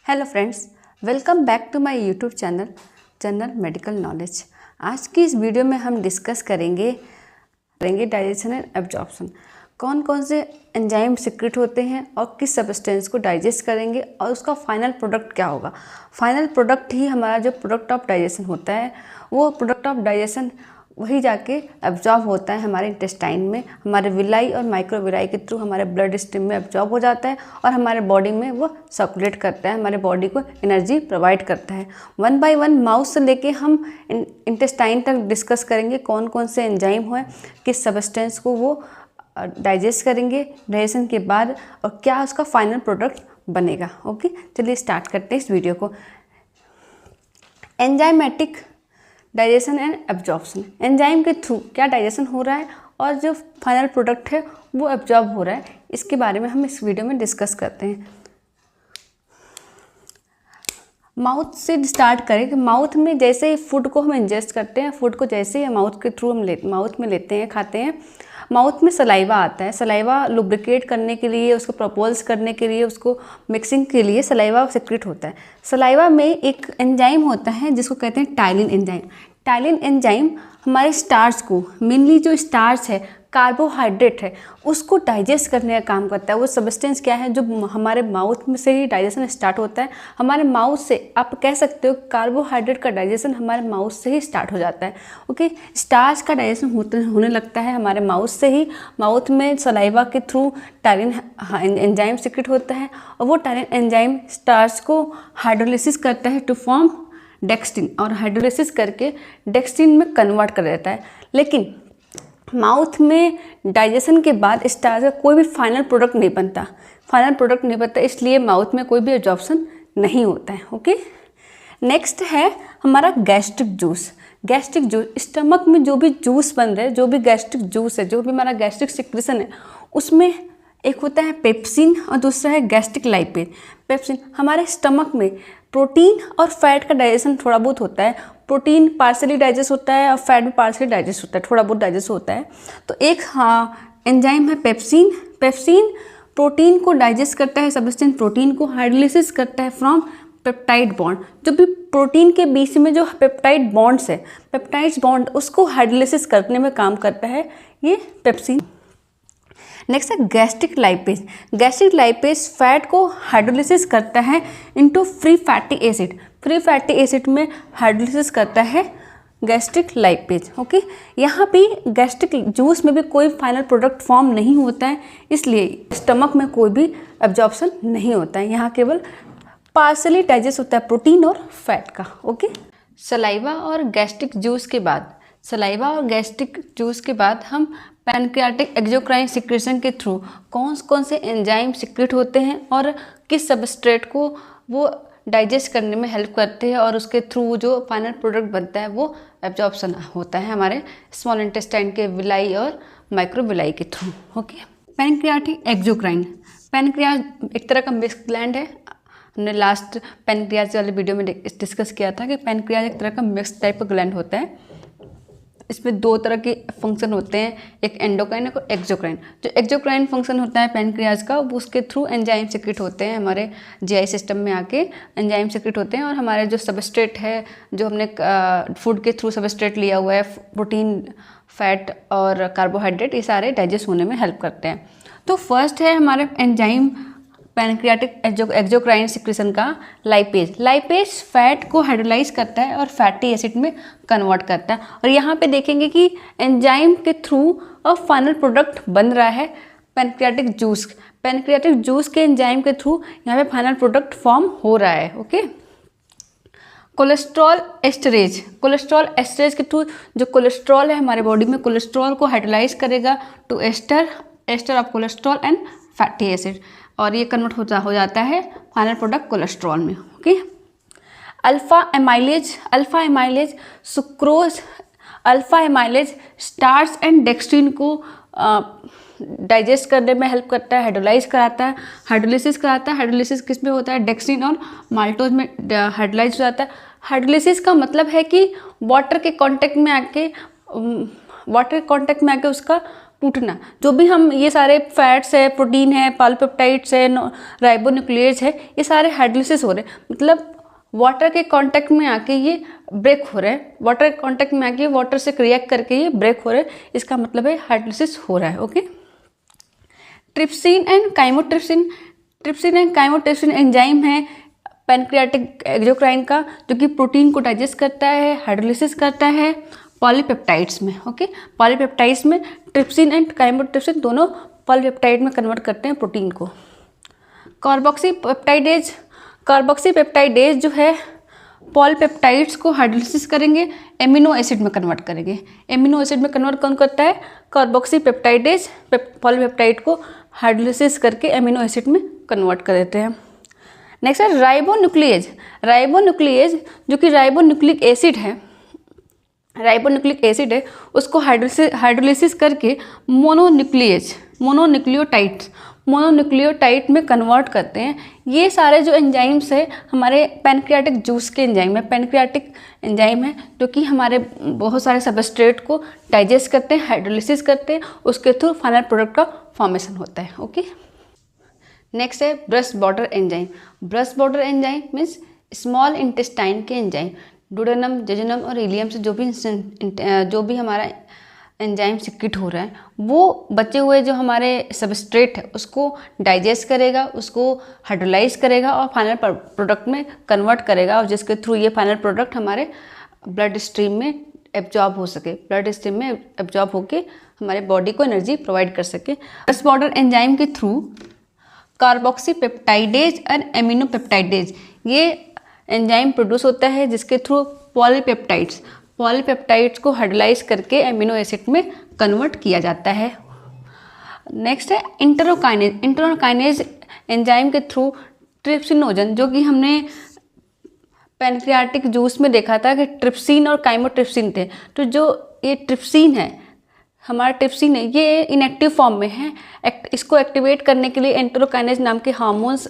Hello friends, welcome back to my YouTube channel general medical knowledge. आज की इस video में हम डिस्कस करेंगे डाइजेशन एंड एब्जॉर्प्शन। कौन कौन से एंजाइम सिक्रेट होते हैं और किस सब्सटेंस को डाइजेस्ट करेंगे और उसका फाइनल प्रोडक्ट क्या होगा। फाइनल प्रोडक्ट ही हमारा जो प्रोडक्ट ऑफ डाइजेशन होता है, वो प्रोडक्ट ऑफ डाइजेशन वही जाके एब्जॉर्ब होता है हमारे इंटेस्टाइन में, हमारे विलाई और माइक्रोविलाई के थ्रू हमारे ब्लड स्ट्रीम में एब्जॉर्ब हो जाता है और हमारे बॉडी में वो सर्कुलेट करता है, हमारे बॉडी को एनर्जी प्रोवाइड करता है। वन बाय वन माउथ से लेके हम इंटेस्टाइन तक डिस्कस करेंगे कौन कौन से एंजाइम हैं, किस सब्सटेंस को वो डाइजेस्ट करेंगे डाइजेशन के बाद और क्या उसका फाइनल प्रोडक्ट बनेगा। ओके, चलिए स्टार्ट करते हैं इस वीडियो को। Enzymatic digestion and absorption, enzyme के थ्रू क्या डाइजेशन हो रहा है और जो फाइनल प्रोडक्ट है वो एब्जॉर्ब हो रहा है, इसके बारे में हम इस वीडियो में डिस्कस करते हैं। माउथ से स्टार्ट करें कि माउथ में जैसे ही फूड को हम इंजेस्ट करते हैं, फूड को जैसे ही माउथ के थ्रू हम माउथ में लेते हैं, खाते हैं, माउथ में सलाइवा आता है। सलाइवा लुब्रिकेट करने के लिए, उसको प्रपोल्स करने के लिए, उसको मिक्सिंग के लिए सलाइवा सेक्रेट होता है। सलाइवा में एक एंजाइम होता है जिसको कहते हैं टाइलिन एंजाइम। टाइलिन एंजाइम हमारे स्टार्च को, मेनली जो स्टार्च है, कार्बोहाइड्रेट है, उसको डाइजेस्ट करने का काम करता है। वो सब्सटेंस क्या है जो हमारे माउथ में से ही डाइजेशन स्टार्ट होता है। हमारे माउथ से आप कह सकते हो कार्बोहाइड्रेट का डाइजेशन हमारे माउथ से ही स्टार्ट हो जाता है। ओके, स्टार्च का डाइजेशन होने लगता है हमारे माउथ से ही। माउथ में सलाइवा के थ्रू टाइलिन एंजाइम सीक्रेट होता है और वो टाइलिन एंजाइम स्टार्च को हाइड्रोलिसिस करता है टू फॉर्म डेक्स्ट्रिन, और हाइड्रोलिसिस करके डेक्स्ट्रिन में कन्वर्ट कर देता है। लेकिन माउथ में डाइजेशन के बाद स्टार्च का कोई भी फाइनल प्रोडक्ट नहीं बनता, इसलिए माउथ में कोई भी एब्जॉर्प्शन नहीं होता है। ओके, नेक्स्ट है हमारा gastric juice. Gastric juice, stomach में जो भी जूस बन रहे हैं, जो भी गैस्ट्रिक जूस है, जो भी हमारा गैस्ट्रिक सिक्रेशन है, उसमें एक होता है पेप्सिन और दूसरा है गैस्ट्रिक लाइपेज। पेप्सिन हमारे स्टमक में प्रोटीन और फैट का डाइजेशन थोड़ा बहुत होता है। प्रोटीन पार्सली डाइजेस्ट होता है और फैट भी पार्सली डाइजेस्ट होता है, थोड़ा बहुत डाइजेस्ट होता है। तो एक एंजाइम है पेप्सिन। पेप्सिन प्रोटीन को डाइजेस्ट करता है, सब्सटेंस प्रोटीन को हाइड्रोलिसिस करता है फ्रॉम पेप्टाइड बॉन्ड। जो भी प्रोटीन के बीच में जो पेप्टाइड बॉन्ड्स है, पेप्टाइड्स बॉन्ड, उसको हाइड्रोलिसिस करने में काम करता है ये पेप्सिन। नेक्स्ट है gastric lipase. Gastric lipase fat को हाइड्रोलिसिस करता है into free fatty acid. Free fatty acid में हाइड्रोलिसिस करता है गैस्ट्रिक लाइपेज। ओके, यहाँ भी गैस्ट्रिक जूस में भी कोई फाइनल प्रोडक्ट फॉर्म नहीं होता है, इसलिए स्टमक में कोई भी एब्जॉर्प्शन नहीं होता है। यहाँ केवल पार्सली डाइजेस्ट होता है प्रोटीन और फैट का। ओके, सलाइवा और गैस्ट्रिक जूस के बाद हम पैनक्रियाटिक एक्सोक्राइन सिक्रेशन के थ्रू कौन से एंजाइम सिक्रेट होते हैं और किस सबस्ट्रेट को वो डाइजेस्ट करने में हेल्प करते हैं और उसके थ्रू जो फाइनल प्रोडक्ट बनता है वो एब्जॉर्प्शन होता है हमारे स्मॉल इंटेस्टाइन के विलाई और माइक्रोविलाई के through. Okay, pancreatic exocrine, pancreas एक तरह का मिक्स ग्लैंड है। हमने लास्ट पैनक्रियाज वाले वीडियो में डिस्कस किया था कि पैनक्रियाज एक तरह का मिक्स टाइप का ग्लैंड होता है। इसमें दो तरह के फंक्शन होते हैं, एक एंडोक्राइन और एक्सोक्राइन। जो एक्सोक्राइन फंक्शन होता है पैनक्रियाज का, उसके थ्रू एंजाइम सीक्रेट होते हैं, हमारे जीआई सिस्टम में आके एंजाइम सीक्रेट होते हैं और हमारे जो सबस्ट्रेट है, जो हमने फूड के थ्रू सबस्ट्रेट लिया हुआ है, प्रोटीन, फैट और कार्बोहाइड्रेट, ये सारे डाइजेस्ट होने में हेल्प करते हैं। तो फर्स्ट है हमारे एंजाइम पैनक्रियाटिक एक्सोक्राइन सिक्रेशन का लाइपेज। लाइपेज फैट को हाइड्रोलाइज करता है और फैटी एसिड में कन्वर्ट करता है। और यहाँ पे देखेंगे कि एंजाइम के थ्रू और फाइनल प्रोडक्ट बन रहा है पैनक्रियाटिक जूस। पैनक्रियाटिक जूस के एंजाइम के थ्रू यहाँ पे फाइनल प्रोडक्ट फॉर्म हो रहा है। ओके, कोलेस्ट्रॉल एस्टरेज के थ्रू जो कोलेस्ट्रॉल है हमारे बॉडी में, कोलेस्ट्रॉल को हाइड्रोलाइज करेगा to ester of cholesterol and fatty acid और ये कन्वर्ट हो जाता है फाइनल प्रोडक्ट कोलेस्ट्रॉल में। Okay, alpha amylase sucrose, alpha amylase starch and dextrin को डाइजेस्ट करने में हेल्प करता है, हाइड्रोलाइज कराता है, हाइड्रोलिसिस कराता है। हाइड्रोलिसिस किस में होता है? डेक्स्ट्रिन और माल्टोज में हाइड्रोलाइज हो जाता है। हाइड्रोलिसिस का मतलब है कि वाटर के कांटेक्ट में आके उसका टूटना, जो भी हम ये सारे फैट्स है, प्रोटीन है, पॉलीपेप्टाइड्स है, राइबोन्यूक्लियेज है, ये सारे हाइड्रोलिसिस हो रहे हैं, मतलब वाटर के कांटेक्ट में आके ये ब्रेक हो रहे हैं, वाटर के कांटेक्ट में आके वाटर से रिएक्ट करके ये ब्रेक हो रहे हैं, इसका मतलब है हाइड्रोलिसिस हो रहा है। Okay. Trypsin and chymotrypsin, trypsin and chymotrypsin enzyme है पैनक्रियाटिक एक्सोक्राइन का, जो कि प्रोटीन को डाइजेस्ट करता है, हाइड्रोलिसिस करता है पॉलीपेप्टाइड्स में। ओके। पॉलीपेप्टाइड्स में ट्रिप्सिन एंड काइमोट्रिप्सिन दोनों पॉलीपेप्टाइड में कन्वर्ट करते हैं प्रोटीन को। कार्बोक्सीपेप्टाइडेज, कार्बोक्सीपेप्टाइडेज जो है पॉलीपेप्टाइड्स को हाइड्रोलिसिस करेंगे, एमिनो एसिड में कन्वर्ट करेंगे। एमिनो एसिड में कन्वर्ट कौन करता है? कार्बोक्सीपेप्टाइडेज पॉलीपेप्टाइड को हाइड्रोलिसिस करके एमिनो एसिड में कन्वर्ट कर देते हैं। नेक्स्ट है राइबोन्यूक्लियेज। राइबोन्यूक्लियेज जो कि राइबोन्यूक्लिक एसिड है, राइबोन्यूक्लिक एसिड है, उसको हाइड्रोलिसिस करके मोनोन्यूक्लियोटाइड में कन्वर्ट करते हैं। ये सारे जो एंजाइम्स है हमारे पैनक्रियाटिक जूस के एंजाइम है, पैनक्रियाटिक एंजाइम है, जो कि हमारे बहुत सारे सबस्ट्रेट को डाइजेस्ट करते हैं, हाइड्रोलिसिस करते हैं, उसके थ्रू फाइनल प्रोडक्ट का फॉर्मेशन होता है। ओके। नेक्स्ट है burst border enzyme. Burst border enzyme means small intestine के एंजाइम, डुडेनम, जेजुनम और इलियम से जो भी हमारा एंजाइम सिक्रीट हो रहा है, वो बचे हुए जो हमारे सबस्ट्रेट है उसको डाइजेस्ट करेगा, उसको हाइड्रोलाइज करेगा और फाइनल प्रोडक्ट में कन्वर्ट करेगा, और जिसके थ्रू ये फाइनल प्रोडक्ट हमारे ब्लड स्ट्रीम में एब्जॉर्ब हो सके, ब्लड स्ट्रीम में एब्जॉर्ब होके हमारे बॉडी को एनर्जी प्रोवाइड कर सके। ब्रस्ट बॉर्डर एंजाइम के थ्रू कार्बोक्सीपेप्टाइडेज और एमिनोपेप्टाइडेज ये एंजाइम प्रोड्यूस होता है, जिसके थ्रू पॉलीपेप्टाइड्स को हाइड्रोलाइज करके एमिनो एसिड में कन्वर्ट किया जाता है। नेक्स्ट है इंटरोकाइनेज। इंटरोकाइनेज एंजाइम के थ्रू ट्रिप्सिनोजन, जो कि हमने पैनक्रियाटिक जूस में देखा था कि ट्रिप्सिन और काइमोट्रिप्सिन थे, तो जो ये ट्रिप्सिन है, हमारा ट्रिप्सिन है, ये इनएक्टिव फॉर्म में है। इसको एक्टिवेट करने के लिए एंटरोकाइनेज नाम के हार्मोन्स,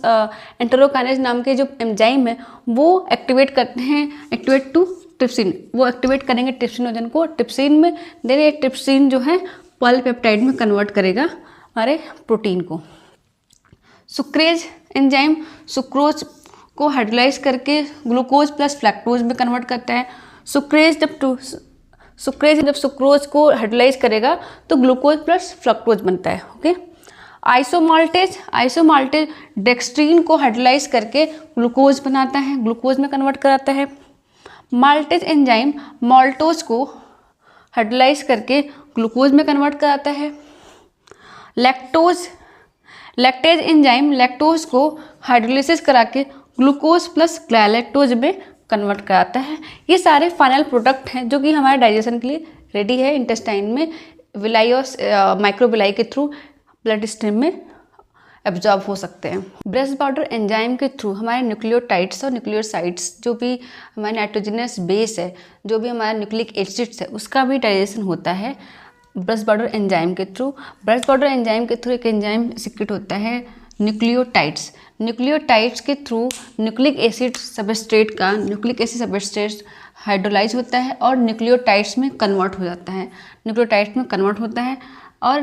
एंटरोकाइनेज नाम के जो एंजाइम है वो एक्टिवेट करते हैं, एक्टिवेट टू ट्रिप्सिन, वो एक्टिवेट करेंगे ट्रिप्सिनोजन को ट्रिप्सिन में, देन ये ट्रिप्सिन जो है पॉलीपेप्टाइड में कन्वर्ट करेगा हमारे प्रोटीन को। सुक्रेज एंजाइम सुक्रोज को हाइड्रोलाइज करके ग्लूकोज प्लस फ्रक्टोज में कन्वर्ट करता है। सुक्रेज जब सुक्रोज को हाइड्रोलाइज करेगा तो ग्लूकोज प्लस फ्रक्टोज बनता है। ओके। आइसोमाल्टेज डेक्स्ट्रीन को हाइड्रोलाइज करके ग्लूकोज बनाता है, ग्लूकोज में कन्वर्ट कराता है। माल्टेज एंजाइम माल्टोज को हाइड्रोलाइज करके ग्लूकोज में कन्वर्ट कराता है। लैक्टेज एंजाइम लैक्टोज को हाइड्रोलिसिस करा के ग्लूकोज प्लस ग्लाइलेक्टोज में कन्वर्ट कराता है। ये सारे फाइनल प्रोडक्ट हैं जो कि हमारे डाइजेशन के लिए रेडी है इंटेस्टाइन में, विलाई और माइक्रोविलाई के थ्रू ब्लड स्ट्रीम में एब्जॉर्ब हो सकते हैं। ब्रस्ट बॉर्डर एंजाइम के थ्रू हमारे न्यूक्लियोटाइड्स और न्यूक्लियोसाइड्स, जो भी हमारे नाइट्रोजनस बेस है, जो भी हमारा न्यूक्लिक एसिड्स है, उसका भी डाइजेशन होता है ब्रस्ट बॉर्डर एंजाइम के थ्रू। ब्रस्ट बॉर्डर एंजाइम के थ्रू एक एंजाइम सिक्रीट होता है न्यूक्लियोटाइड्स। न्यूक्लियोटाइड्स के through nucleic acid substrate hydrolyse होता है और न्यूक्लियोटाइड्स में कन्वर्ट हो जाता है, और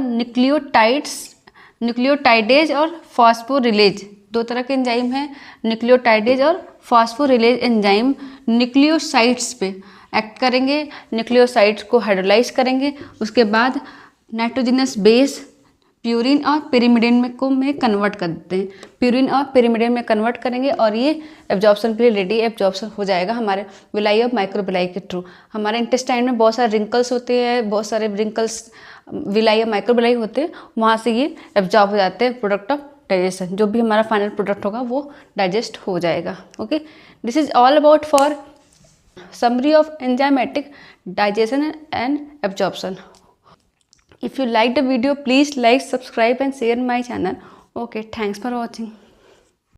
न्यूक्लियोटाइडेज और फॉस्फोरिलेज, दो तरह के एंजाइम हैं, न्यूक्लियोटाइडेज और फॉस्फोरिलेज एंजाइम न्यूक्लियोसाइड्स पे एक्ट करेंगे, न्यूक्लियोसाइड्स को हाइड्रोलाइज करेंगे, उसके बाद नाइट्रोजनस बेस प्यूरिन और पिरिमिडिन में कन्वर्ट कर देते हैं, प्यूरिन और पिरिमिडिन में कन्वर्ट करेंगे और ये एब्जॉर्प्शन के लिए रेडी एब्जॉर्प्शन हो जाएगा हमारे विलाई और माइक्रोविलाई के थ्रू। हमारे इंटेस्टाइन में बहुत सारे रिंकल्स होते हैं, बहुत सारे रिंकल्स विलाई और माइक्रोविलाई होते हैं, वहाँ से ये एब्जॉर्ब हो जाते हैं प्रोडक्ट ऑफ डाइजेशन, जो भी हमारा फाइनल प्रोडक्ट होगा वो डाइजेस्ट हो जाएगा। Okay, this is all about for summary of enzymatic digestion and absorption. If you like the video, please like, subscribe and share my channel. Okay, thanks for watching.